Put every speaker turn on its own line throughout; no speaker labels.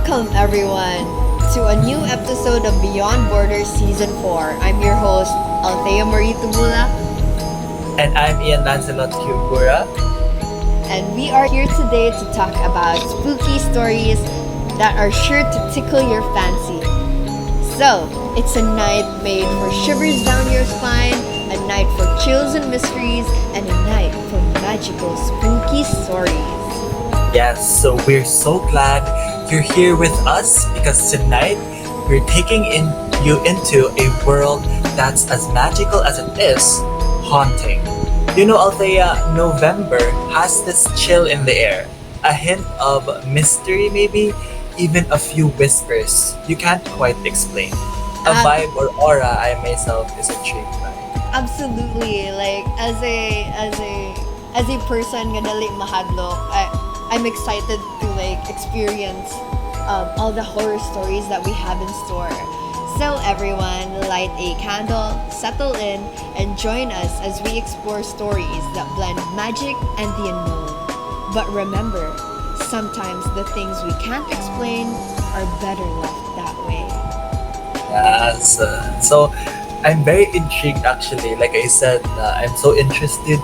Welcome, everyone, to a new episode of Beyond Borders Season 4. I'm your host, Althea Tubula,
And I'm Ian Lancelot Kyugura.
and we are here today to talk about spooky stories that are sure to tickle your fancy. So, it's a night made for shivers down your spine, a night for chills and mysteries, and a night for magical spooky stories.
Yes, so we're so glad you're here with us because tonight we're you into a world that's as magical as it is haunting. You know, Althea, November has this chill in the air, a hint of mystery, maybe even a few whispers you can't quite explain. A
Uh,
vibe or aura I myself is intrigued by.
Absolutely. Like as a person nga dali mahadlok, I'm excited to like experience all the horror stories that we have in store. So everyone, light a candle, settle in, and join us as we explore stories that blend magic and the unknown. But remember, sometimes the things we can't explain are better left that way.
Yes. So I'm very intrigued actually. Like I said, I'm so interested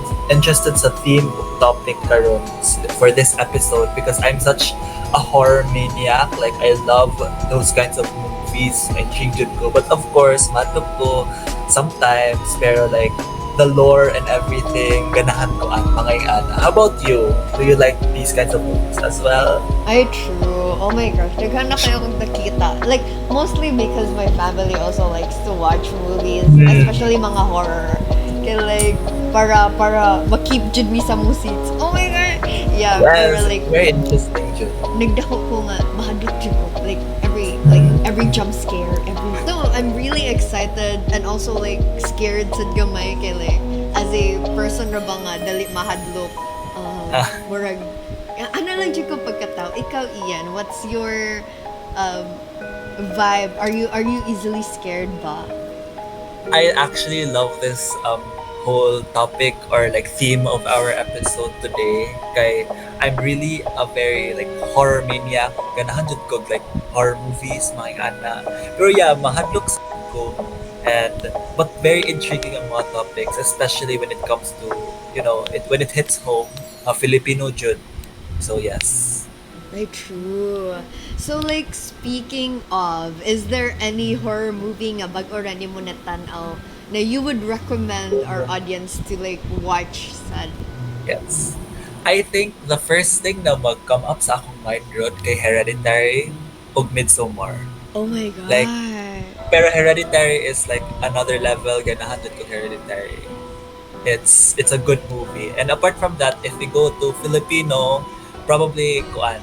sa theme topic karon for this episode because I'm such a horror maniac. Like I love those kinds of movies. Intrigued jud ko. But of course, matok ko sometimes pero like the lore and everything ganahan ko ang mga ana. How about you? Do you like these kinds of movies as well?
Ay, true. Oh my gosh, daghan na kayo kong nakita. Like, mostly because my family also likes to watch movies, especially mga horror. Kaya like, para makip jud mi sa mo seats. Oh my god! Yeah, pero
Yes,
like,
very interesting jud.
nagdako ko nga, mahadlok jud ko. Like, every jump scare, every... So, I'm really excited and also like, scared sa gamay. Kaya like, as a person ra ba nga, dali mahadlok. Murag, ano lang dyan ko pagkatao? Ikaw, Ian, what's your um, vibe? Are you easily scared ba?
I actually love this whole topic or like theme of our episode today. Kay I'm really a very like horror maniac. Ganahan jud ko like horror movies, mga ana. Pero yeah, mahadlok sa ko. And but very intriguing ang mga topics, especially when it comes to when it hits home, Filipino jud. So yes.
Very true. So like, speaking of, is there any horror movie nga bag-o ra nimo natanaw na you would recommend our audience to like watch sad?
Yes. I think the first thing na mag-come up sa akong mind rod kay Hereditary ug Midsommar.
Oh my god.
Like, pero Hereditary is like another level. Ganahan jud ko Hereditary. It's a good movie. And apart from that, if we go to Filipino, probably kuan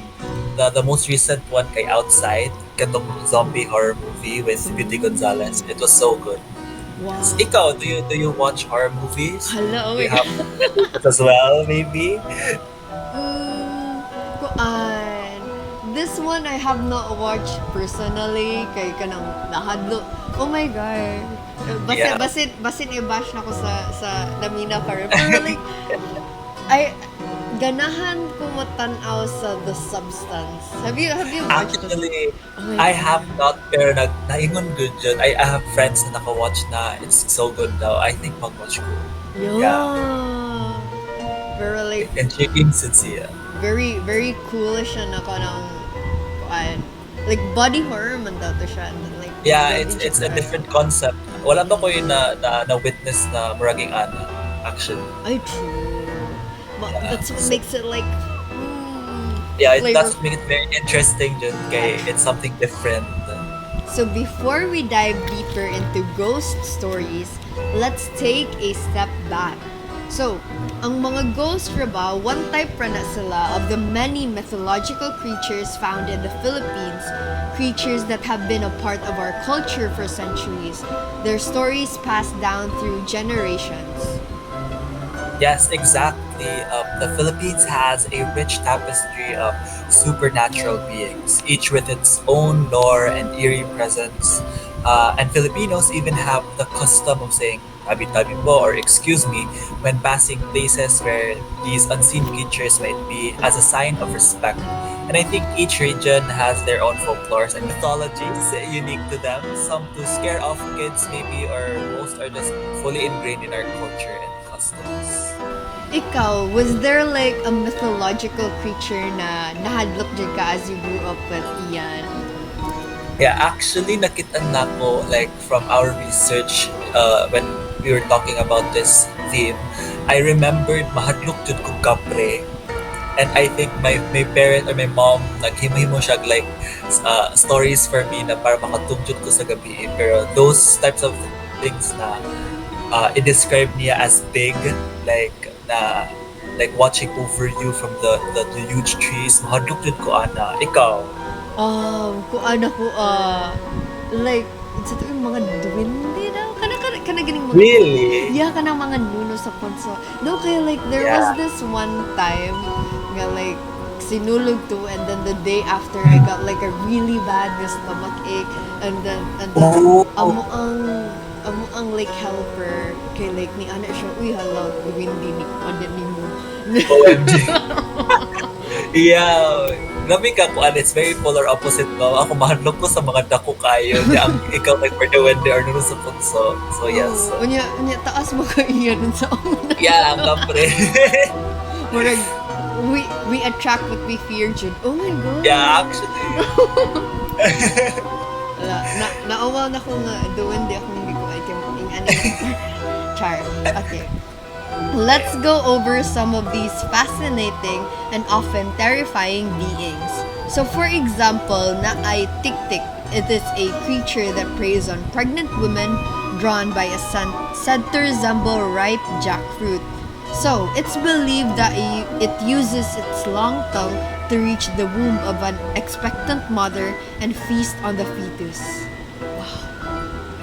the most recent one kay Outside, katong zombie horror movie with Beauty Gonzalez. It was so good.
Wow.
Ikaw, do you watch horror movies?
Hala, oh
Do
my
you have it as well, maybe?
Kuan. This one I have not watched personally kay kanang nahadlo. Oh my god.
Yeah.
Basin i-bash na ko sa Damina karon. Pero like I ganahan ko matanaw sa The Substance. Have you watched this?
Actually,
Oh my
I
God.
have not, pero naingon good dyan. I have friends na naka-watch na it's so good daw. I think mag-watch ko.
Yeah. Pero like
Intriguing siya.
very very cool siya na kanang kuan. Like body horror man daw to siya. And then, like
Yeah,
very
it's a
interesting.
different concept. Wala ba ko yung na-witness na muraging ana, actually.
Ay, true. But
Yeah.
that's what makes it like
Yeah, it
flavor.
does make it very interesting dyan kay it's something different.
So before we dive deeper into ghost stories, let's take a step back. So, ang mga ghosts ra ba, one type ra na sila of the many mythological creatures found in the Philippines, creatures that have been a part of our culture for centuries. Their stories passed down through generations.
Yes, exactly. The Philippines has a rich tapestry of supernatural beings, each with its own lore and eerie presence. And Filipinos even have the custom of saying tabi-tabi po or excuse me when passing places where these unseen creatures might be as a sign of respect. And I think each region has their own folklores and mythologies unique to them. Some to scare off kids maybe, or most are just fully ingrained in our culture and customs.
Ikaw, was there like a mythological creature na nahadlok dyan ka as you grew up with Ian?
Yeah, actually, nakita na ko like from our research when we were talking about this theme, I remembered mahadlok jud ko kapre. And I think my parent or my mom naghimo-himo siya like stories for me na para makatugtog ko sa gabi. Pero those types of things na it described niya as big, like na like watching over you from the huge trees. Mahadlok jud ko ana. Ikaw?
Kung ano ko, like, sa ito yung mga duwende na, kana ganing mga,
Really?
yeah, kanang mga nuno sa punso. No, kaya like, there
Yeah.
was this one time, nga like, sinulog to, and then the day after, I got like a really bad stomach ache, and then
Oh.
amo ang like helper, kay like, ni ana siya, uy, hala, duwende ni, ni mo.
OMG. Yeah. Grabe ka kung it's very polar opposite mo. Ako mahadlok ko sa mga dako kayo. Ang ikaw like for the wende or nuno sa punso. So yes.
Oh, unya, taas mo ka iyan sa una.
Yeah, ang kapre.
Murag, we attract what we fear, Jud. Oh my God.
Yeah, actually.
Wala, naawa na ko nga, duwende ako hindi ko ay ing ano. Char. Okay. Let's go over some of these fascinating and often terrifying beings. So for example, na ay tik-tik. It is a creature that preys on pregnant women drawn by a said to resemble ripe jackfruit. So, it's believed that it uses its long tongue to reach the womb of an expectant mother and feast on the fetus.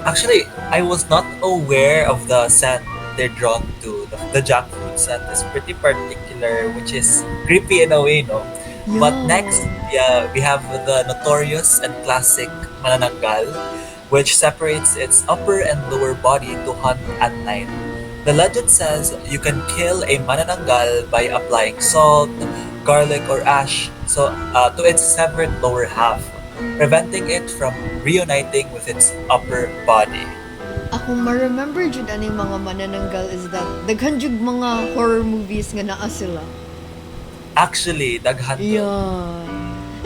Actually, I was not aware of the scent they're drawn to. The jackfruit scent is pretty particular, which is creepy in a way, no? But
Yeah.
next, yeah, we have the notorious and classic manananggal, which separates its upper and lower body to hunt at night. The legend says you can kill a manananggal by applying salt, garlic, or ash to its severed lower half, preventing it from reuniting with its upper body.
Akong ma-remember jud aning mga manananggal is that daghan jud mga horror movies nga naa sila.
Actually, daghan to.
Yeah.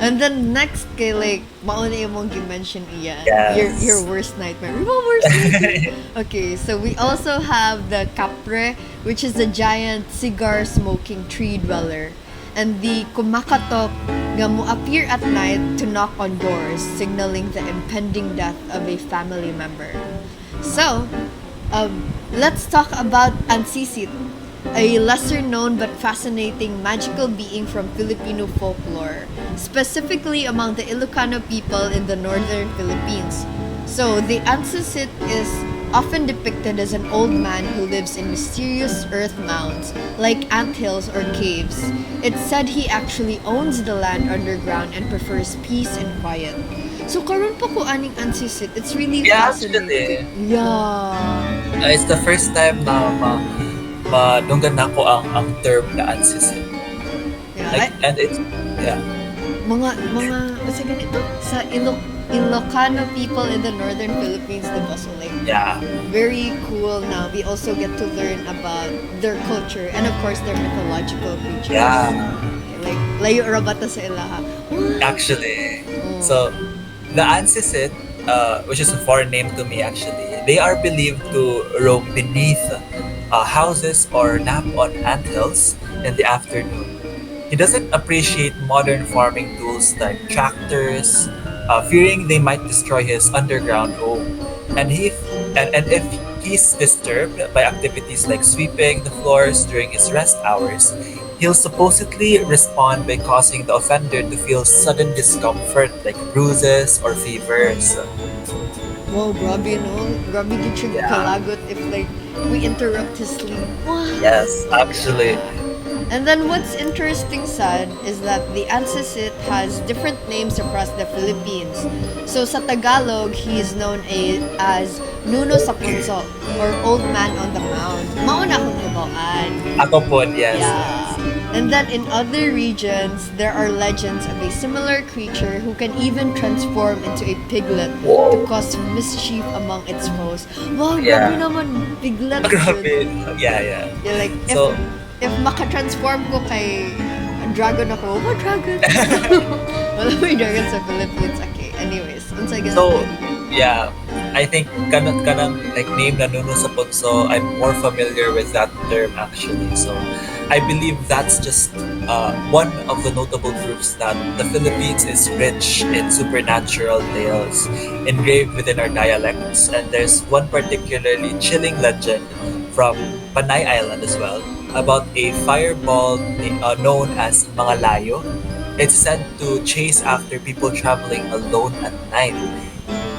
And then next kay like mauna yung mong mention Ian.
Yes.
Your worst nightmare. Your worst nightmare. Okay, so we also have the kapre, which is a giant cigar smoking tree dweller. And the kumakatok nga mo appear at night to knock on doors, signaling the impending death of a family member. So, let's talk about Ansisit, a lesser-known but fascinating magical being from Filipino folklore, specifically among the Ilocano people in the northern Philippines. So, the Ansisit is often depicted as an old man who lives in mysterious earth mounds, like anthills or caves. It's said he actually owns the land underground and prefers peace and quiet. So, karon pa ko aning Ansisit, it's really
Yeah,
fascinating.
actually.
Yeah.
It's the first time na madunggan na ko ang term na ansisit.
Yeah.
Like, and it's, yeah.
Kasi ganito, sa Ilocano people in the northern Philippines, diba? So like,
Yeah.
very cool now. We also get to learn about their culture and of course their mythological creatures.
Yeah.
Like, layo ra ba ta sa ilaha? What?
Actually.
Oh.
So, the Ansisit, which is a foreign name to me actually, they are believed to roam beneath houses or nap on anthills in the afternoon. He doesn't appreciate modern farming tools like tractors, fearing they might destroy his underground home. And if he's disturbed by activities like sweeping the floors during his rest hours, he'll supposedly respond by causing the offender to feel sudden discomfort like bruises or fevers.
Wow, grabe no? Grabe gid siya
Yeah.
kalagot if like we interrupt his sleep. Wow.
Yes, actually.
And then what's interesting, sad, is that the ancestor has different names across the Philippines. So sa Tagalog, he is known as Nuno sa Punso or Old Man on the Mound. Mauna akong tubaan.
Ako po, yes.
Yeah. And then in other regions, there are legends of a similar creature who can even transform into a piglet to cause mischief among its foes. Wow,
Yeah.
grabe naman, piglet.
Grabe. Yeah.
Yeah, like,
So,
if maka-transform ko kay dragon ako, oh, dragon! Wala may dragon sa Philippines. Okay, anyways. Unsa ganun?
So, yeah, I think kanang like name na Nuno sa Punso, I'm more familiar with that term actually. So, I believe that's just one of the notable proofs that the Philippines is rich in supernatural tales engraved within our dialects. And there's one particularly chilling legend from Panay Island as well about a fireball known as mga layo. It's said to chase after people traveling alone at night,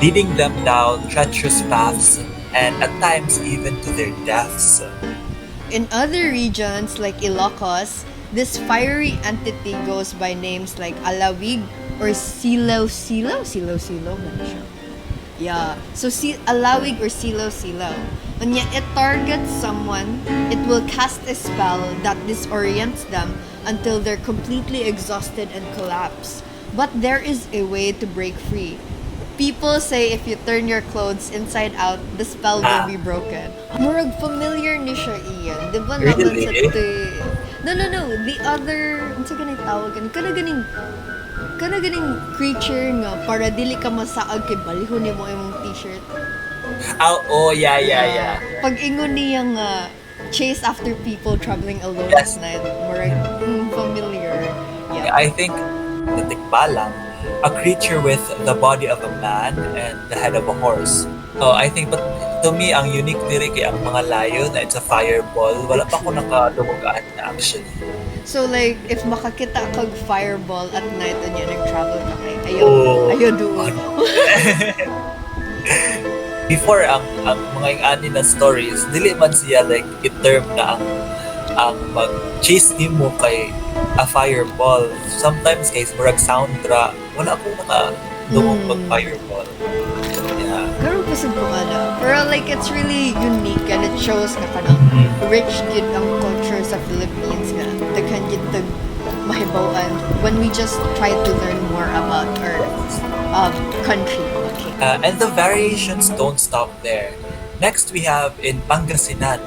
leading them down treacherous paths and at times even to their deaths.
In other regions like Ilocos, this fiery entity goes by names like Alawig or Silaw-Silaw. Silaw-Silaw ba na siya? Yeah. So Alawig or Silaw-Silaw. When it targets someone, it will cast a spell that disorients them until they're completely exhausted and collapse. But there is a way to break free. People say if you turn your clothes inside out, the spell will be broken. Murag familiar ni siya, Ian. Di ba naman
Really?
sa No. The other, ano sa ganang tawagan? Kana ganing creature nga para dili ka masaag kay balihon nimo imong t-shirt.
Oh, yeah.
Pag ingon niya nga chase after people traveling alone
Yes.
at night, murag familiar.
Yeah,
Yeah.
I think the tikbalang, a creature with the body of a man and the head of a horse. Oh, I think, but to me, ang unique diri kay ang mga layo na it's a fireball. Wala pa ko nakadumugaan na actually.
So like, if makakita kag fireball at night and yan, nag-travel ka kay,
Oh.
ayaw doon.
Before ang mga ingani na stories, dili man siya like i-term na ang mag-chase nimo kay a fireball. Sometimes guys, murag soundra, wala akong nakadumog mag-fireball. Yeah.
Karoon po sa bumala. Pero like, it's really unique and it shows na kanang rich yun ang culture sa Philippines nga. Daghan yun tag mahibawan when we just try to learn more about our country. Okay.
And the variations don't stop there. Next we have in Pangasinan,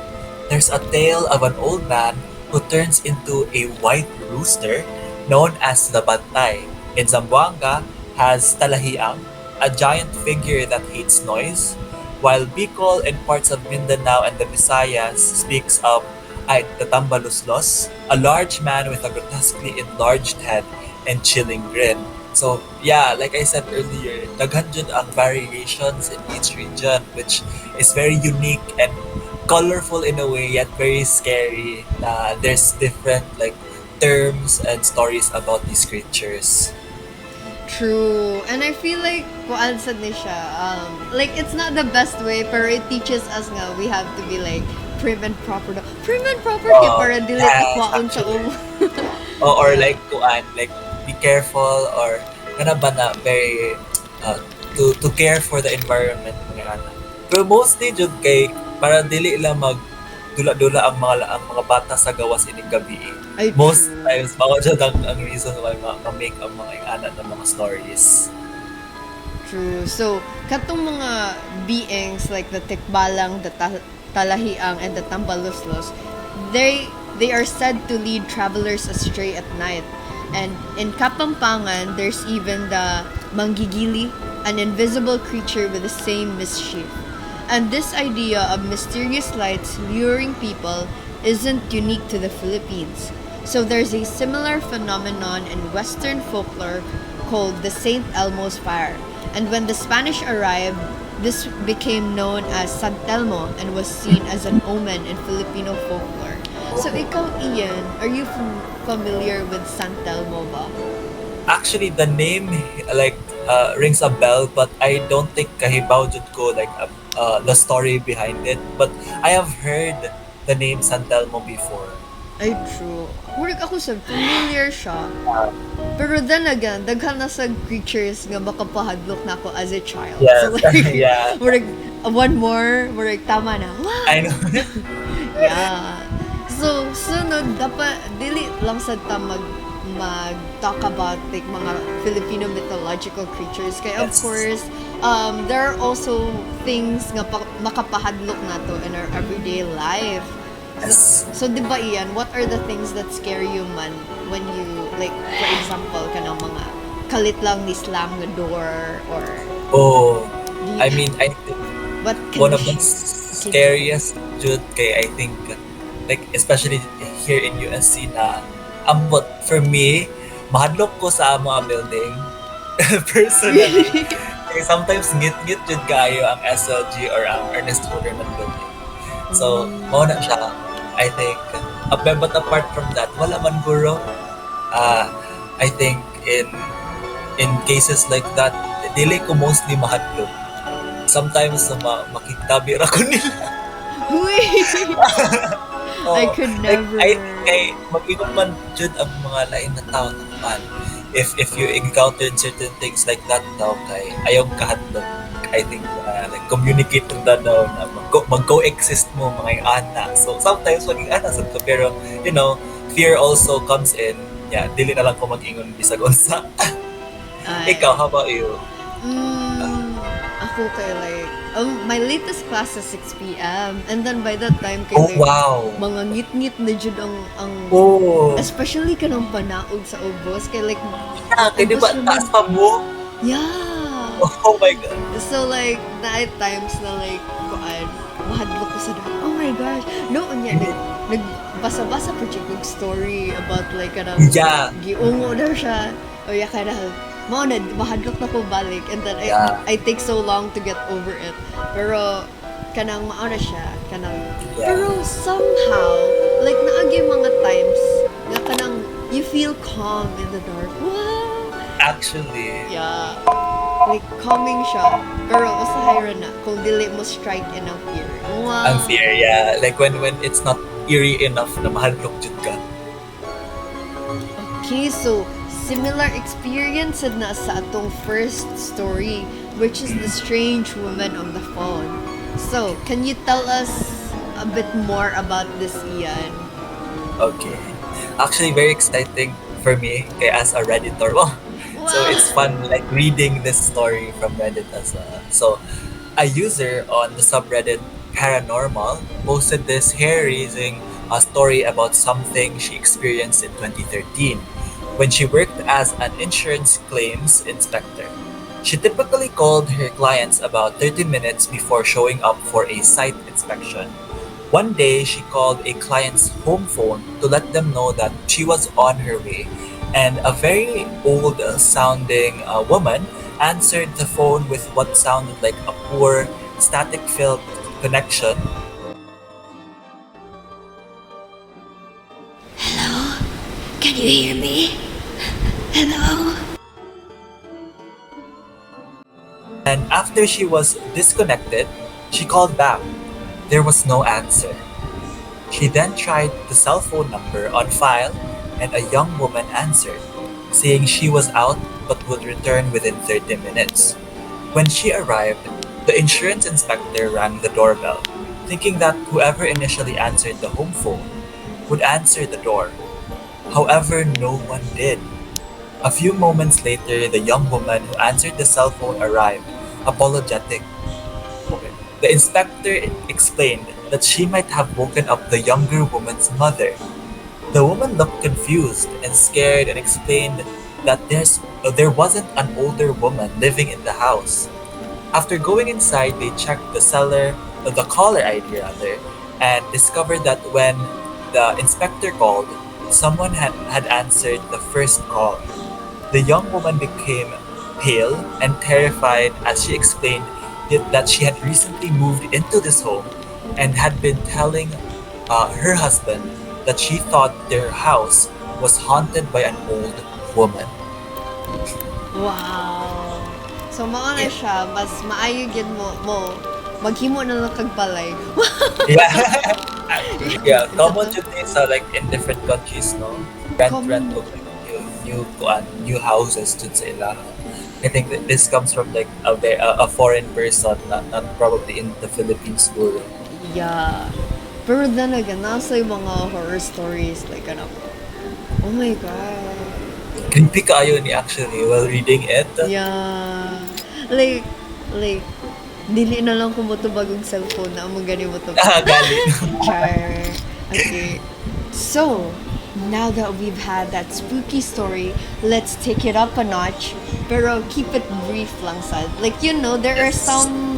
there's a tale of an old man who turns into a white rooster known as the Bantay. In Zamboanga has Talahiang, a giant figure that hates noise, while Bicol and parts of Mindanao and the Visayas speaks of ay Tatambaluslos, a large man with a grotesquely enlarged head and chilling grin. So yeah, like I said earlier, daghan jud ang variations in each region, which is very unique and colorful in a way, yet very scary. There's different like terms and stories about these creatures.
True. And I feel like, kuan sad ni siya, like, it's not the best way, pero it teaches us nga, we have to be like, prim and proper kay para dili
yes,
ikwaon sa
Or like kuan, like be careful or kana ba na very to care for the environment nga ana. Pero mostly jud kay para dili lang mag dula-dula ang mga bata sa gawas ining gabi.
Ay,
Most
true.
times mao jud ang reason why ma-make ang mga ingana ng mga stories.
True. So, katong mga beings like the Tikbalang, the Talahiang, and the Tambaluslos, they are said to lead travelers astray at night. And in Kapampangan, there's even the Manggigili, an invisible creature with the same mischief. And this idea of mysterious lights luring people isn't unique to the Philippines. So there's a similar phenomenon in Western folklore called the Saint Elmo's Fire. And when the Spanish arrived, this became known as San Telmo and was seen as an omen in Filipino folklore. So ikaw, Ian, are you familiar with San Telmo ba?
Actually, the name like rings a bell, but I don't think kahibaw jud ko like the story behind it. But I have heard the name San Telmo before.
Ay, true. Murag ako sa familiar siya. Pero then again, daghan na sa creatures nga makapahadlok na ako as a child.
Yes.
So like,
Yeah.
murag, one more, murag tama na. Wow!
I know.
Yeah. So, sunod, dapat, dili lang sa ta mag-talk about like mga Filipino mythological creatures. Kaya of
Yes.
course, there are also things nga makapahadlok nato in our everyday life.
Yes.
So, di ba Ian, what are the things that scare you man when you, like, for example, kanang mga kalit lang ni slam the door or
Oh,
do you,
I mean, I think
what
one of the
condition?
scariest jud kay I think like especially here in USC na ambot for me mahadlok ko sa mga building personally. Kaya sometimes ngit-ngit jud kayo ang SLG or ang Ernest Holderman building. So, mao na siya. I think, but apart from that, wala man guro. I think in cases like that, dili ko mostly mahadlok. Sometimes makiktabi ra ko nila.
Uy! I could never.
Like, mag-ingon man jud ang mga lain na tao naman. If you encountered certain things like that daw kay ayaw kahadlok. I think like communicate to that daw na mag-coexist mo mga ana. So sometimes maging ana sa to pero you know, fear also comes in. Yeah, dili na lang ko mag-ingon bisag unsa. Ikaw, how about you?
Ako kay like, my latest class is 6 p.m. And then by that time, kay
Oh,
like,
wow.
mga ngit-ngit na jud ang
Oh.
especially kanang panaog sa ubos. Kay like,
Kaya di ba taas pa mo?
yeah.
Oh my God.
So like, night times na like, kuan, mahadlok ko sa door. Oh my gosh. Noon yan, nagbasa-basa po kong story about like, kanang,
Yeah.
giungo daw siya. O ya kanang, mahadlok na ko balik. And then,
Yeah.
I take so long to get over it. Pero, kanang mauna siya. Kanang,
Yeah.
pero somehow, like, naagi mga times, nga kanang, you feel calm in the dark. Wow!
Actually,
Yeah. Like, calming siya. Pero, usahay na kung dili mo strike in ang fear. Wow.
ang fear, yeah. Like when it's not eerie enough na mahadlok jud ka.
Okay, so, similar experience na sa atong first story, which is the strange woman on the phone. So, can you tell us a bit more about this, Ian?
Okay. Actually, very exciting for me kay as a Redditor. So it's fun like reading this story from Reddit as well. So a user on the subreddit Paranormal posted this hair-raising story about something she experienced in 2013 when she worked as an insurance claims inspector. She typically called her clients about 30 minutes before showing up for a site inspection. One day, she called a client's home phone to let them know that she was on her way, and a very old sounding woman answered the phone with what sounded like a poor, static filled connection.
Hello? Can you hear me? Hello?
And after she was disconnected, she called back. There was no answer. She then tried the cell phone number on file, and a young woman answered, saying she was out but would return within 30 minutes. When she arrived, the insurance inspector rang the doorbell, thinking that whoever initially answered the home phone would answer the door. However, no one did. A few moments later, the young woman who answered the cell phone arrived, apologetic. The inspector explained that she might have woken up the younger woman's mother. The woman looked confused and scared and explained that there wasn't an older woman living in the house. After going inside, they checked the caller ID rather, and discovered that when the inspector called, someone had answered the first call. The young woman became pale and terrified as she explained that she had recently moved into this home and had been telling her husband that she thought their house was haunted by an old woman.
Wow. So, mauna siya, mas maayo gid mo maghimo na lang kag balay.
Yeah, Yeah,
It's a
common
to-
jud ni sa like in different countries, no? Rent
common.
og like, new houses jud sa ila. I think that this comes from like a foreign person, not probably in the Philippines siguro.
Yeah. Pero then again, nasa yung mga horror stories, like, ano, oh my God.
Creepy kayo ni actually while reading it.
Yeah. Like, like, dili na lang ko motubag og cellphone na among gani motubag.
Gali.
Char. Okay. So, now that we've had that spooky story, let's take it up a notch. Pero keep it brief lang sad. Like, there are
Yes.
some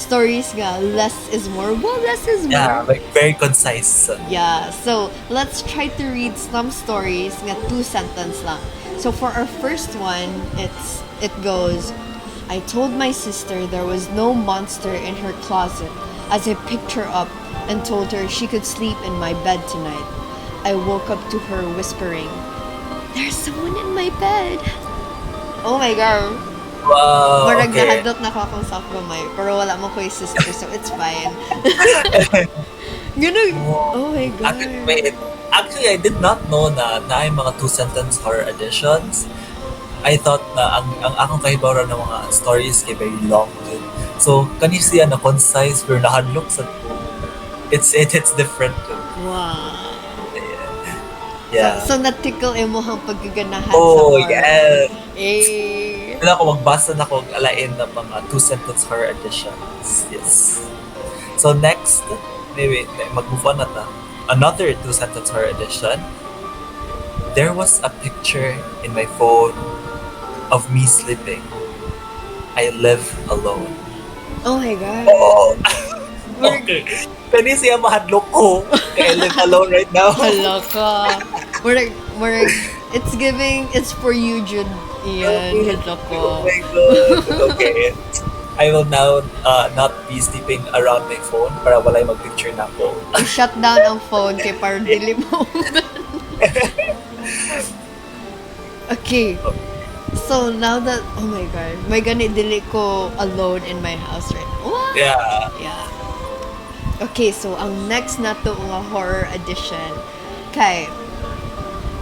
stories nga, less is more. Well, less is
Yeah,
more.
like very concise.
Yeah, so let's try to read some stories nga 2 sentence lang. So for our first one, it goes, I told my sister there was no monster in her closet as I picked her up and told her she could sleep in my bed tonight. I woke up to her whispering, there's someone in my bed. Oh my God.
Wow,
Marag
okay.
nahadot na ko akong self gamay, pero wala mo ko yung sister, so it's fine. Ganun. Oh my God.
Actually, I did not know na yung mga two-sentence horror editions. I thought na ang akong kahibawan ng mga stories kay very long dun. So, kani siya na concise pero nahadlok sa it's different dun.
Wow.
Yeah.
So na-tickle mo ang paggaganahan sa
Oh,
horror.
yes.
Eh.
Kailan ko magbasa na kung alain ng mga two-sentence horror editions. Yes. So next, maybe mag-move on na ta. Another two-sentence horror edition. There was a picture in my phone of me sleeping. I live alone.
Oh my God.
Oh. Okay. Kani siya mahadlok ko. Kaya I live alone right now.
Hala ka. Murag, it's for you, Jude. Iyan, hala
Oh
ko.
my God. Okay. I will now not be sleeping around my phone para walay mag-picture na ako.
I-shut down ang phone kay para dili mo. Okay. So now that, oh my God, may gani dili ko alone in my house right now. What?
Yeah.
Yeah. Okay, so ang next na to nga horror edition. Kay,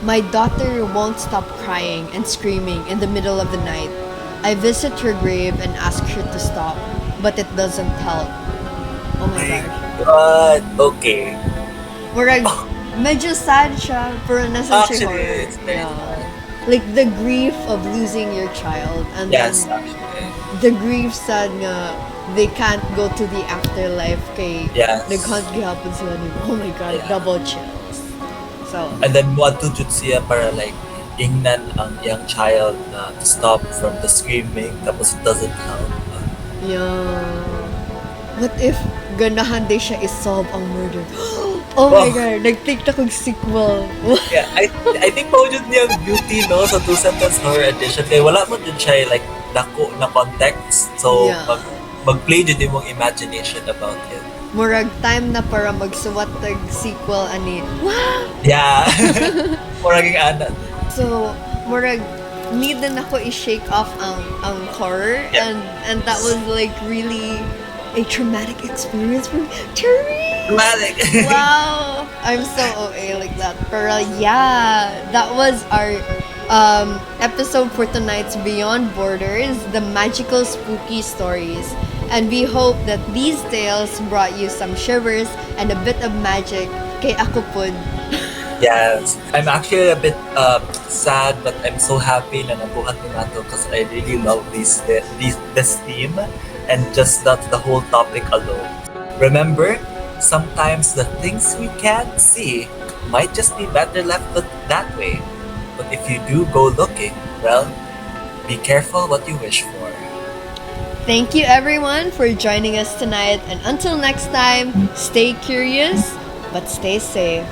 my daughter won't stop crying and screaming in the middle of the night. I visit her grave and ask her to stop, but it doesn't help. Oh my God.
God. Okay.
Murag, medyo sad siya, pero nasa siya
Actually,
horror.
it's very
Yeah. Like the grief of losing your child, and
Yes,
then
actually.
the grief sad nga they can't go to the afterlife kay
Yes.
nag-hunt gihapon sila ni, oh my God,
Yeah.
double chills. So,
And then what to jud siya para like ingnan ang young child na to stop from the screaming tapos it doesn't help.
yeah. What if ganahan day siya is-solve ang murder? Oh my
Oh.
God, nag-take na kong sequel.
Yeah, I think mawjud niya ang beauty no sa two-sentence horror edition kay wala mo jud siya like dako na context. So
Yeah.
mag-play jud imong imagination about it.
Murag time na para magsuwat tag sequel ani. Wow!
Yeah. Muraging ana.
So, murag need na ako i-shake off ang horror,
Yeah.
and that was like really a traumatic experience for me. Terry!
Dramatic.
Wow! I'm so OA like that. Pero yeah, that was our episode for tonight's Beyond Borders, the magical spooky stories. And we hope that these tales brought you some shivers and a bit of magic kay ako pod.
Yes. I'm actually a bit sad, but I'm so happy na nabuhat ko na to because I really love this theme and just that's the whole topic alone. Remember, sometimes the things we can't see might just be better left that way. But if you do go looking, well, be careful what you wish for.
Thank you everyone for joining us tonight, and until next time, stay curious but stay safe.